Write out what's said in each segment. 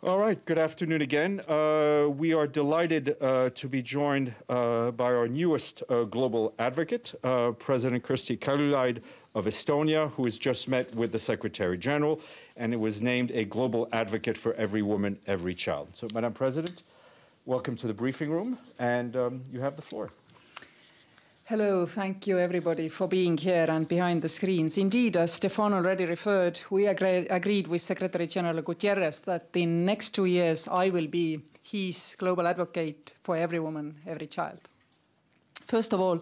All right, good afternoon again. We are delighted to be joined by our newest global advocate, President Kersti Kaljulaid of Estonia, who has just met with the Secretary-General, and it was named a global advocate for every woman, every child. So, Madam President, welcome to the briefing room, and you have the floor. Hello, thank you everybody for being here and behind the screens. Indeed, as Stefan already referred, we agreed with Secretary-General Guterres that in next 2 years I will be his global advocate for every woman, every child. First of all,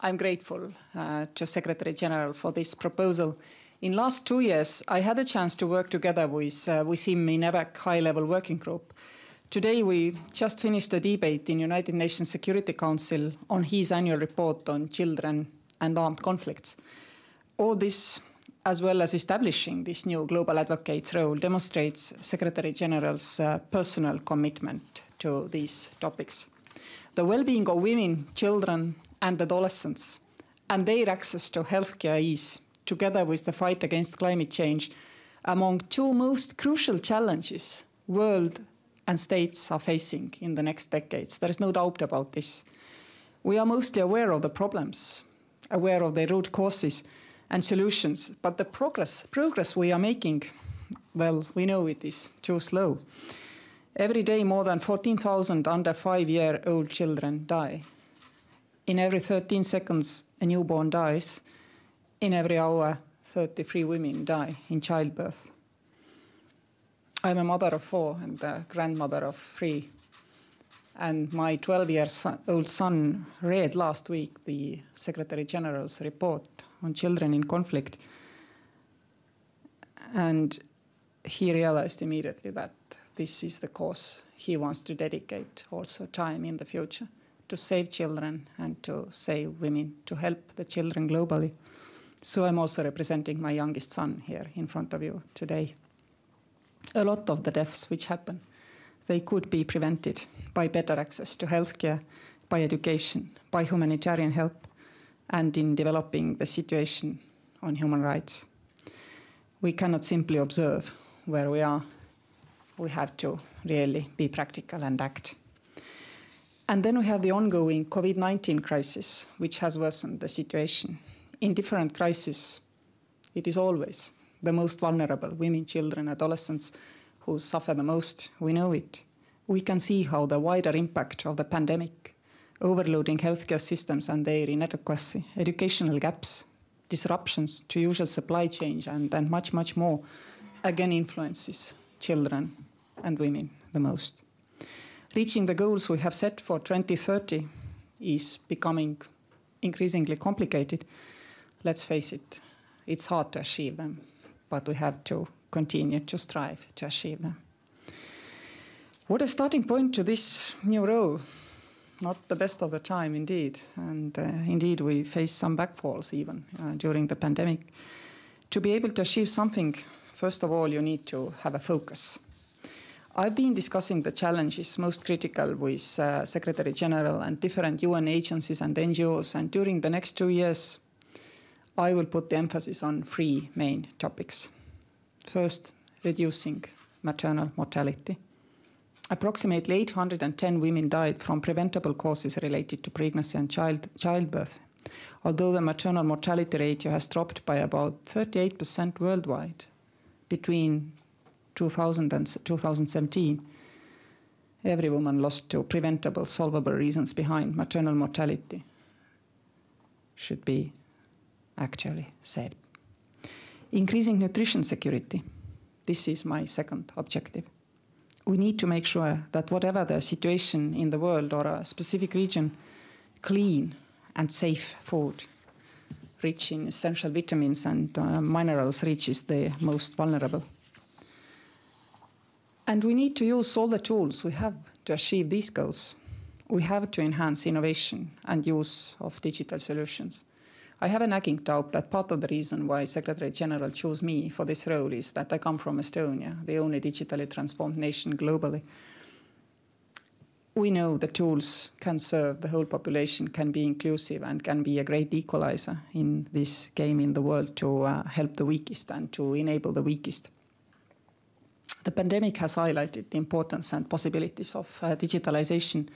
I'm grateful to Secretary-General for this proposal. In last 2 years, I had a chance to work together with him in EVAC high-level working group. Today, we just finished a debate in United Nations Security Council on his annual report on children and armed conflicts. All this, as well as establishing this new global advocate's role, demonstrates Secretary-General's personal commitment to these topics. The well-being of women, children, and adolescents, and their access to healthcare is, together with the fight against climate change, among two most crucial challenges world and states are facing in the next decades. There is no doubt about this. We are mostly aware of the problems, aware of their root causes and solutions, but the progress we are making, well, we know it is too slow. Every day, more than 14,000 under 5-year-old children die. In every 13 seconds, a newborn dies. In every hour, 33 women die in childbirth. I'm a mother of 4 and a grandmother of 3. And my 12-year-old son read last week the Secretary-General's report on children in conflict. And he realized immediately that this is the cause he wants to dedicate also time in the future to save children and to save women, to help the children globally. So I'm also representing my youngest son here in front of you today. A lot of the deaths which happen, they could be prevented by better access to healthcare, by education, by humanitarian help, and in developing the situation on human rights. We cannot simply observe where we are. We have to really be practical and act. And then we have the ongoing COVID-19 crisis, which has worsened the situation. In different crises, it is always the most vulnerable, women, children, adolescents, who suffer the most. We know it. We can see how the wider impact of the pandemic, overloading healthcare systems and their inadequacy, educational gaps, disruptions to usual supply chain, and much, much more, again influences children and women the most. Reaching the goals we have set for 2030 is becoming increasingly complicated. Let's face it, it's hard to achieve them, but we have to continue to strive to achieve them. What a starting point to this new role. Not the best of the time, indeed. And indeed, we face some backfalls even during the pandemic. To be able to achieve something, first of all, you need to have a focus. I've been discussing the challenges most critical with Secretary-General and different UN agencies and NGOs. And during the next 2 years, I will put the emphasis on 3 main topics. First, reducing maternal mortality. Approximately 810 women died from preventable causes related to pregnancy and childbirth, although the maternal mortality ratio has dropped by about 38% worldwide between 2000 and 2017. Every woman lost to preventable, solvable reasons behind maternal mortality should be actually said. Increasing nutrition security. This is my second objective. We need to make sure that whatever the situation in the world or a specific region, clean and safe food, rich in essential vitamins and minerals, reaches the most vulnerable. And we need to use all the tools we have to achieve these goals. We have to enhance innovation and use of digital solutions. I have a nagging doubt that part of the reason why Secretary-General chose me for this role is that I come from Estonia, the only digitally transformed nation globally. We know the tools can serve the whole population, can be inclusive, and can be a great equalizer in this game in the world to help the weakest and to enable the weakest. The pandemic has highlighted the importance and possibilities of digitalization,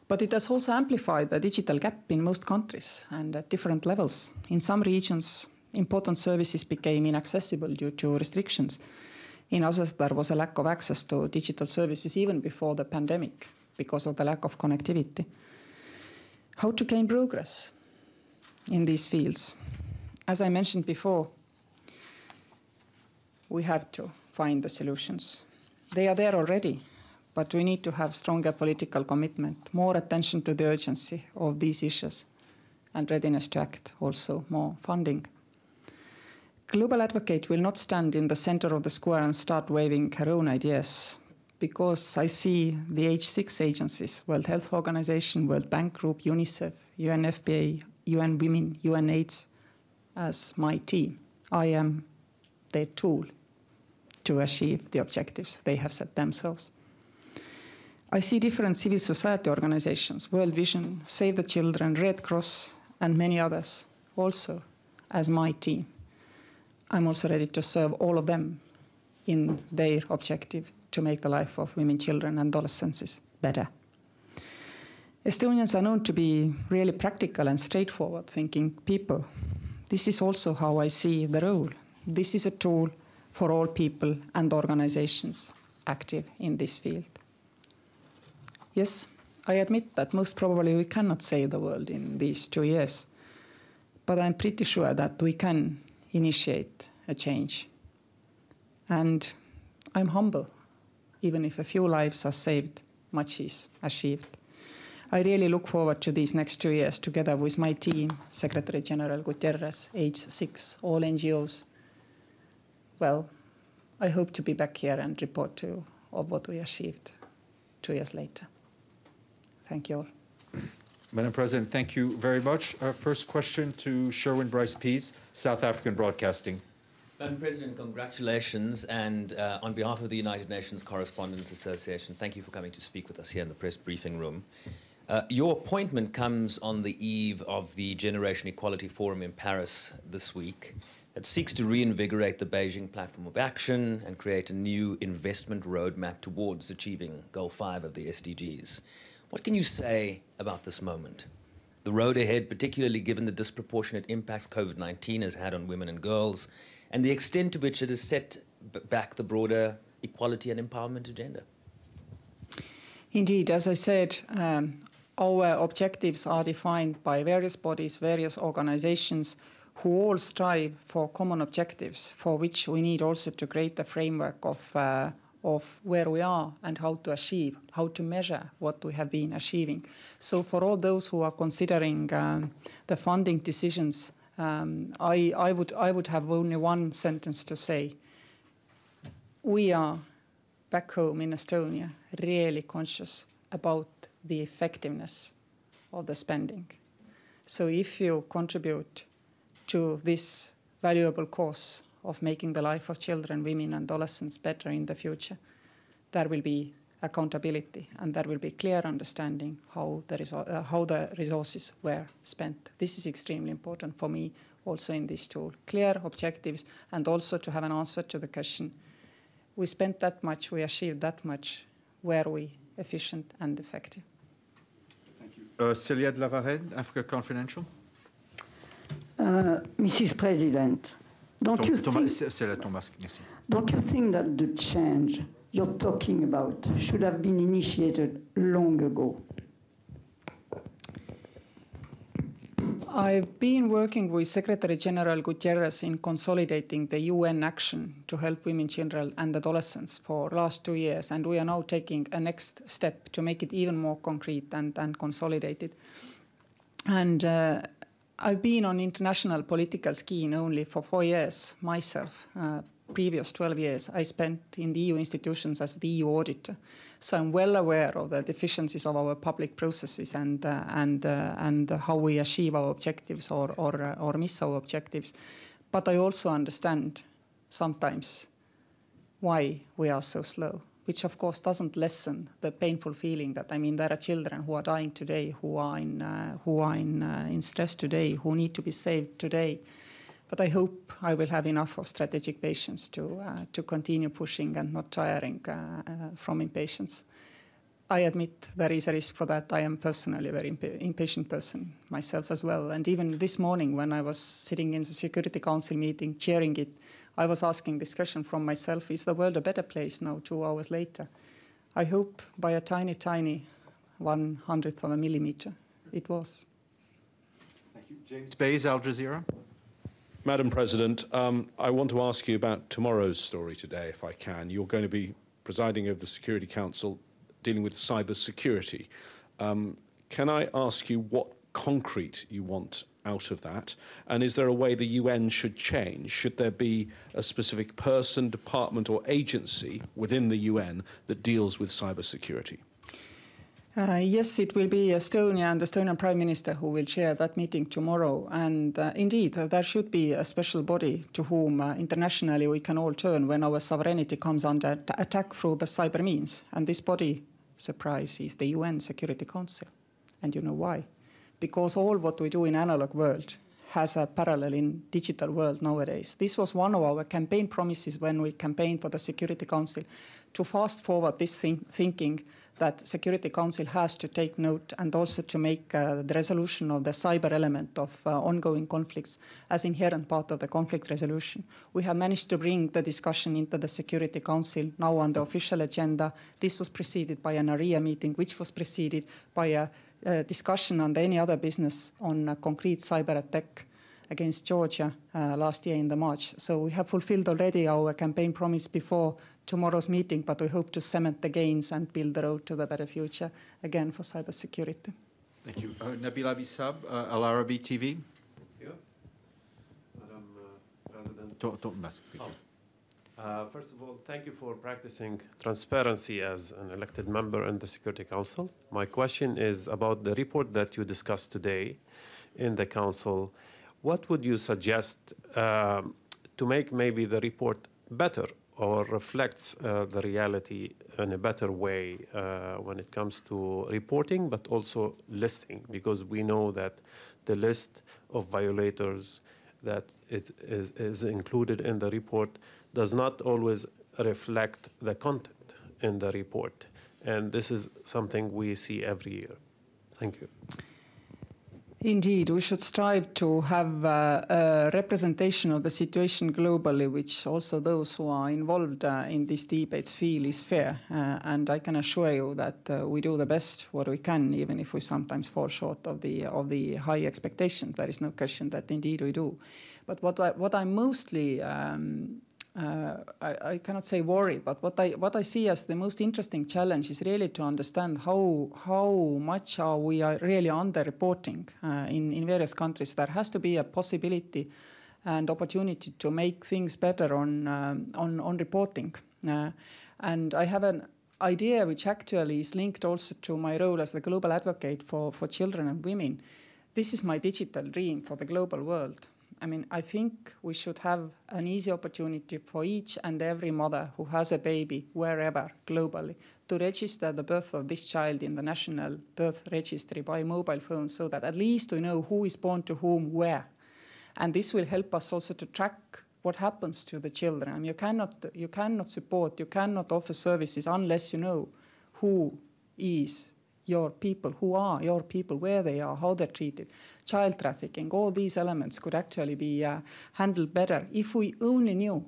but it has also amplified the digital gap in most countries and at different levels. In some regions, important services became inaccessible due to restrictions. In others, there was a lack of access to digital services even before the pandemic because of the lack of connectivity. How to gain progress in these fields? As I mentioned before, we have to find the solutions. They are there already, but we need to have stronger political commitment, more attention to the urgency of these issues, and readiness to act, also more funding. Global Advocate will not stand in the center of the square and start waving her own ideas, because I see the H6 agencies, World Health Organization, World Bank Group, UNICEF, UNFPA, UN Women, UNAIDS, as my team. I am their tool to achieve the objectives they have set themselves. I see different civil society organizations, World Vision, Save the Children, Red Cross, and many others also as my team. I'm also ready to serve all of them in their objective to make the life of women, children, and adolescents better. Estonians are known to be really practical and straightforward thinking people. This is also how I see the role. This is a tool for all people and organizations active in this field. Yes, I admit that most probably we cannot save the world in these 2 years, but I'm pretty sure that we can initiate a change. And I'm humble, even if a few lives are saved, much is achieved. I really look forward to these next 2 years together with my team, Secretary-General Guterres, H6, all NGOs. Well, I hope to be back here and report to you of what we achieved 2 years later. Thank you all. Madam President, thank you very much. Our first question to Sherwin Bryce-Pease, South African Broadcasting. Madam President, congratulations, and on behalf of the United Nations Correspondents Association, thank you for coming to speak with us here in the press briefing room. Your appointment comes on the eve of the Generation Equality Forum in Paris this week that seeks to reinvigorate the Beijing Platform of Action and create a new investment roadmap towards achieving Goal 5 of the SDGs. What can you say about this moment? The road ahead, particularly given the disproportionate impacts COVID-19 has had on women and girls, and the extent to which it has set back the broader equality and empowerment agenda? Indeed, as I said, our objectives are defined by various bodies, various organizations who all strive for common objectives, for which we need also to create a framework of where we are and how to achieve, how to measure what we have been achieving. So for all those who are considering the funding decisions, I would have only one sentence to say. We are back home in Estonia really conscious about the effectiveness of the spending. So if you contribute to this valuable cause of making the life of children, women and adolescents better in the future, there will be accountability and there will be clear understanding how the resources were spent. This is extremely important for me also in this tool. Clear objectives and also to have an answer to the question, we spent that much, we achieved that much, were we efficient and effective? Thank you. Celia de la Varenne, Africa Confidential. Mrs. President, don't you think that the change you're talking about should have been initiated long ago? I've been working with Secretary-General Guterres in consolidating the UN action to help women, children and adolescents for the last 2 years, and we are now taking a next step to make it even more concrete and consolidated. And I've been on international political scene only for 4 years myself. Previous 12 years I spent in the EU institutions as the EU auditor. So I'm well aware of the deficiencies of our public processes and how we achieve our objectives or miss our objectives. But I also understand sometimes why we are so slow, which of course doesn't lessen the painful feeling that, I mean, there are children who are dying today, who are in stress today, who need to be saved today. But I hope I will have enough of strategic patience to continue pushing and not tiring from impatience. I admit there is a risk for that. I am personally a very impatient person myself as well. And even this morning when I was sitting in the Security Council meeting, chairing it, I was asking this question from myself, is the world a better place now, 2 hours later? I hope by a tiny, tiny 1/100th of a millimeter it was. Thank you. James Bays, Al Jazeera. Madam President, I want to ask you about tomorrow's story today, if I can. You're going to be presiding over the Security Council dealing with cyber security. Can I ask you what concrete you want out of that? And is there a way the UN should change? Should there be a specific person, department or agency within the UN that deals with cyber security? Yes, it will be Estonia and the Estonian Prime Minister who will chair that meeting tomorrow. And indeed, there should be a special body to whom internationally we can all turn when our sovereignty comes under attack through the cyber means. And this body, surprise, is the UN Security Council. And you know why? Because all what we do in analog world has a parallel in digital world nowadays. This was one of our campaign promises when we campaigned for the Security Council, to fast forward this thinking that Security Council has to take note and also to make the resolution of the cyber element of ongoing conflicts as inherent part of the conflict resolution. We have managed to bring the discussion into the Security Council now on the official agenda. This was preceded by an area meeting, which was preceded by a discussion on any other business on a concrete cyber attack against Georgia last year in the March. So we have fulfilled already our campaign promise before tomorrow's meeting, but we hope to cement the gains and build the road to the better future again for cybersecurity. Thank you. Nabila Bissab, Al Arabi TV. Thank you. Madam President. Don't mess. First of all, thank you for practicing transparency as an elected member in the Security Council. My question is about the report that you discussed today in the Council. What would you suggest to make maybe the report better or reflects the reality in a better way when it comes to reporting, but also listing? Because we know that the list of violators that it is included in the report does not always reflect the content in the report. And this is something we see every year. Thank you. Indeed, we should strive to have a representation of the situation globally, which also those who are involved in these debates feel is fair. And I can assure you that we do the best what we can, even if we sometimes fall short of the high expectations. There is no question that indeed we do. But what I'm mostly I cannot say worried, but what I see as the most interesting challenge is really to understand how much are we really underreporting in various countries. There has to be a possibility and opportunity to make things better on reporting. And I have an idea which actually is linked also to my role as the global advocate for children and women. This is my digital dream for the global world. I mean, I think we should have an easy opportunity for each and every mother who has a baby, wherever, globally, to register the birth of this child in the National Birth Registry by mobile phone, so that at least we know who is born to whom, where. And this will help us also to track what happens to the children. I mean, you cannot support, you cannot offer services unless you know who is your people, who are your people, where they are, how they're treated. Child trafficking, all these elements could actually be handled better if we only knew,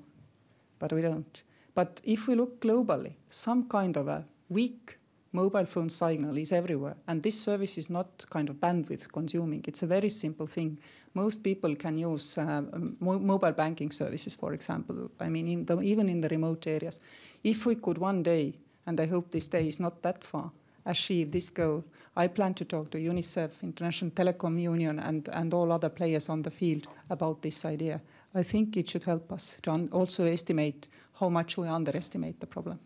but we don't. But if we look globally, some kind of a weak mobile phone signal is everywhere, and this service is not kind of bandwidth consuming. It's a very simple thing. Most people can use mobile banking services, for example. I mean, even in the remote areas. If we could one day, and I hope this day is not that far, achieve this goal, I plan to talk to UNICEF, International Telecom Union, and all other players on the field about this idea. I think it should help us to also estimate how much we underestimate the problem.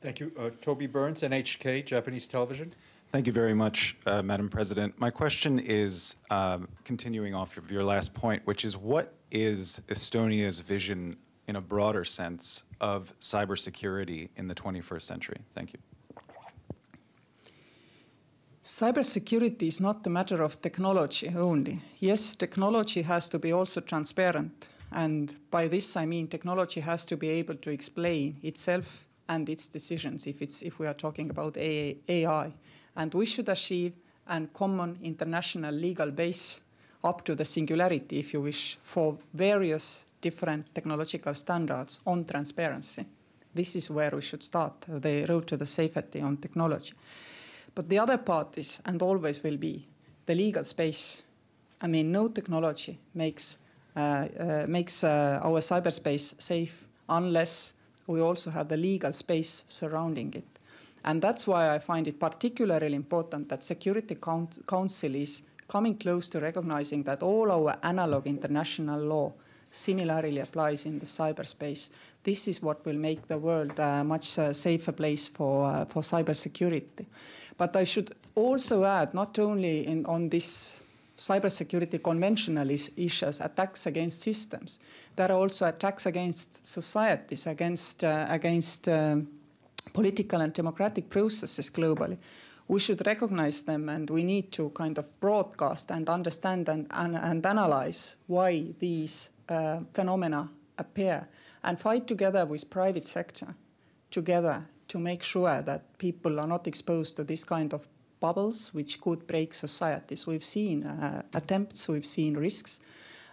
Thank you. Toby Burns, NHK, Japanese television. Thank you very much, Madam President. My question is continuing off of your last point, which is what is Estonia's vision in a broader sense of cybersecurity in the 21st century? Thank you. Cybersecurity is not a matter of technology only. Yes, technology has to be also transparent. And by this I mean technology has to be able to explain itself and its decisions if we are talking about AI. And we should achieve a common international legal base up to the singularity, if you wish, for various different technological standards on transparency. This is where we should start, the road to the safety on technology. But the other part is, and always will be, the legal space. I mean, no technology makes our cyberspace safe unless we also have the legal space surrounding it. And that's why I find it particularly important that Security Council is coming close to recognizing that all our analog international law similarly applies in the cyberspace. This is what will make the world a much safer place for cybersecurity. But I should also add, not only on this cybersecurity conventional issues, attacks against systems, there are also attacks against societies, against political and democratic processes globally. We should recognize them, and we need to kind of broadcast and understand and analyze why these phenomena appear, and fight together with private sector, together to make sure that people are not exposed to this kind of bubbles which could break societies. We've seen attempts, we've seen risks,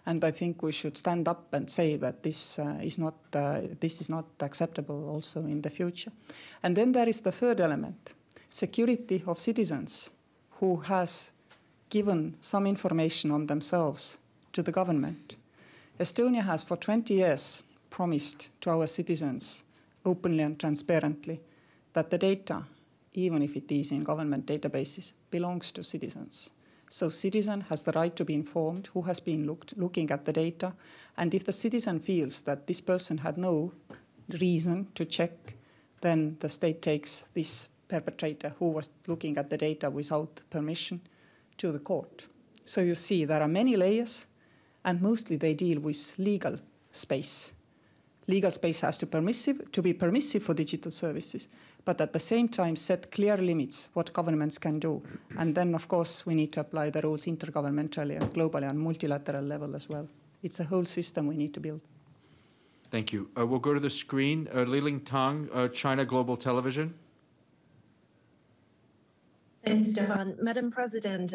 and I think we should stand up and say that this is not acceptable also in the future. And then there is the third element, security of citizens who has given some information on themselves to the government. Estonia has for 20 years promised to our citizens openly and transparently that the data, even if it is in government databases, belongs to citizens. So citizen has the right to be informed who has been looking at the data, and if the citizen feels that this person had no reason to check, then the state takes this perpetrator who was looking at the data without permission to the court. So you see there are many layers, and mostly they deal with legal space. Legal space has to be permissive for digital services, but at the same time set clear limits what governments can do. And then, of course, we need to apply the rules intergovernmentally and globally on multilateral level as well. It's a whole system we need to build. Thank you. We'll go to the screen. Liling Tang, China Global Television. Thanks, Stefan. Madam President,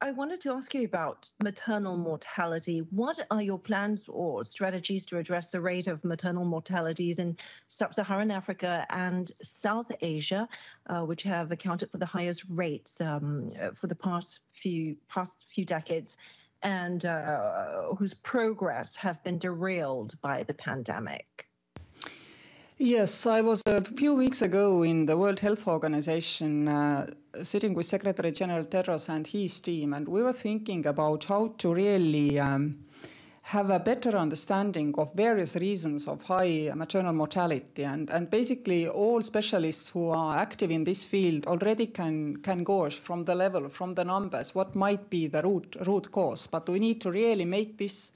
I wanted to ask you about maternal mortality. What are your plans or strategies to address the rate of maternal mortalities in Sub-Saharan Africa and South Asia, which have accounted for the highest rates for the past few decades, and whose progress have been derailed by the pandemic? Yes, I was a few weeks ago in the World Health Organization sitting with Secretary-General Guterres and his team, and we were thinking about how to really have a better understanding of various reasons of high maternal mortality. And basically all specialists who are active in this field already can gauge from the level, from the numbers, what might be the root cause. But we need to really make this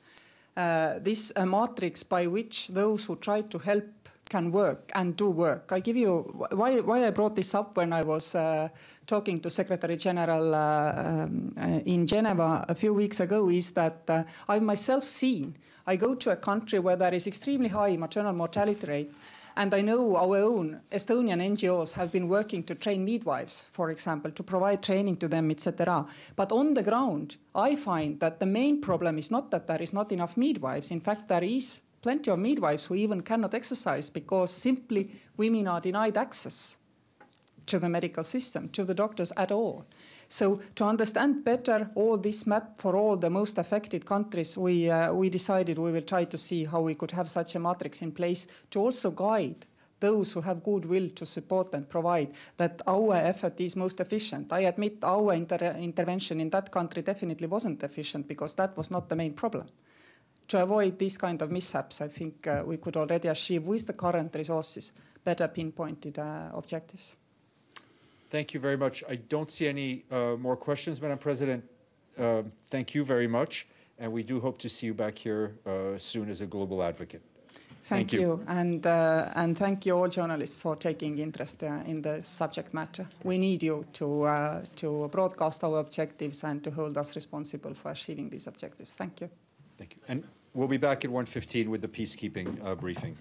a matrix by which those who try to help can work and do work. I give you why I brought this up when I was talking to Secretary-General in Geneva a few weeks ago is that I've myself seen, I go to a country where there is extremely high maternal mortality rate, and I know our own Estonian NGOs have been working to train midwives, for example, to provide training to them, etc. But on the ground, I find that the main problem is not that there is not enough midwives. In fact, there is plenty of midwives who even cannot exercise because simply women are denied access to the medical system, to the doctors at all. So to understand better all this map for all the most affected countries, we decided we will try to see how we could have such a matrix in place to also guide those who have goodwill to support and provide that our effort is most efficient. I admit our intervention in that country definitely wasn't efficient because that was not the main problem. To avoid these kind of mishaps, I think we could already achieve with the current resources better pinpointed objectives. Thank you very much. I don't see any more questions, Madam President. Thank you very much, and we do hope to see you back here soon as a global advocate. Thank you. And thank you all journalists for taking interest in the subject matter. We need you to broadcast our objectives and to hold us responsible for achieving these objectives. Thank you. Thank you. And we'll be back at 1:15 with the peacekeeping briefing.